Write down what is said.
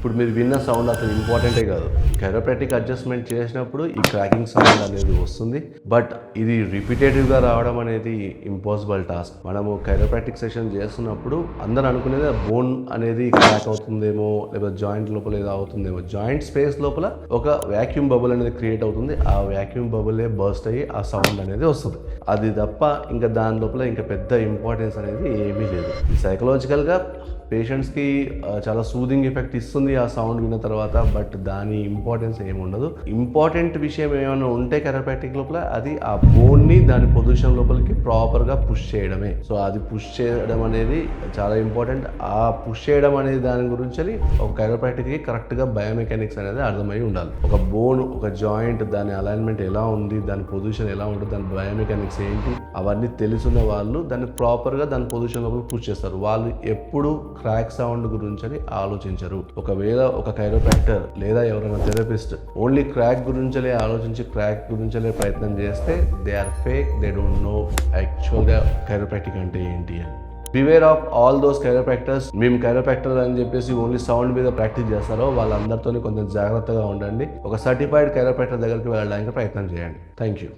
ఇప్పుడు మీరు విన్న సౌండ్ అసలు ఇంపార్టెంటే కాదు. కైరోప్రాక్టిక్ అడ్జస్ట్మెంట్ చేసినప్పుడు ఈ క్రాకింగ్ సౌండ్ అనేది వస్తుంది. బట్ ఇది రిపీటేటివ్గా రావడం అనేది ఇంపాసిబుల్ టాస్క్. మనము కైరోప్రాక్టిక్ సెషన్ చేస్తున్నప్పుడు అందరూ అనుకునేది బోన్ అనేది క్రాక్ అవుతుందేమో, లేకపోతే జాయింట్ లోపల ఏదో అవుతుందేమో. జాయింట్ స్పేస్ లోపల ఒక వ్యాక్యూమ్ బబుల్ అనేది క్రియేట్ అవుతుంది. ఆ వ్యాక్యూమ్ బబులే బర్స్ట్ అయ్యి ఆ సౌండ్ అనేది వస్తుంది. అది తప్ప ఇంకా దాని లోపల ఇంకా పెద్ద ఇంపార్టెన్స్ అనేది ఏమీ లేదు. సైకలాజికల్గా పేషెంట్స్కి చాలా సూదింగ్ ఎఫెక్ట్ ఇస్తుంది ఆ సౌండ్ విన్న తర్వాత. బట్ దాని ఇంపార్టెన్స్ ఏమి ఉండదు. ఇంపార్టెంట్ విషయం ఏమైనా ఉంటే కైరోప్రాక్టిక్ లోపల అది ఆ బోన్ని దాని పొజిషన్ లోపలికి ప్రాపర్గా పుష్ చేయడమే. సో అది పుష్ చేయడం అనేది చాలా ఇంపార్టెంట్. ఆ పుష్ చేయడం అనేది దాని గురించి ఒక కైరోప్రాక్టిక్కి కరెక్ట్గా బయోమెకానిక్స్ అనేది అర్థమై ఉండాలి. ఒక బోన్, ఒక జాయింట్, దాని అలైన్మెంట్ ఎలా ఉంది, దాని పొజిషన్ ఎలా ఉంటుంది, దాని బయోమెకానిక్స్ ఏంటి, అవన్నీ తెలుసున్న వాళ్ళు దాన్ని ప్రాపర్గా దాని పొజిషన్ లోపల పుష్ చేస్తారు. వాళ్ళు ఎప్పుడు క్రాక్ సౌండ్ గురించి ఆలోచించరు. ఒకవేళ ఒక కైరోప్రాక్టర్ లేదా ఎవరైనా థెరపిస్ట్ ఓన్లీ క్రాక్ గురించలే ఆలోచించి క్రాక్ గురించలే ప్రయత్నం చేస్తే they are fake. They don't know యాక్చువల్గా కైరోప్రాక్టిక్ అంటే ఏంటి అని. Beware of all those chiropractors. మేము కైరోప్రాక్టర్ అని చెప్పేసి ఓన్లీ సౌండ్ మీద ప్రాక్టీస్ చేస్తారో వాళ్ళందరితో కొంచెం జాగ్రత్తగా ఉండండి. ఒక సర్టిఫైడ్ కైరోప్రాక్టర్ దగ్గరికి వెళ్ళడానికి ప్రయత్నం చేయండి. Thank you.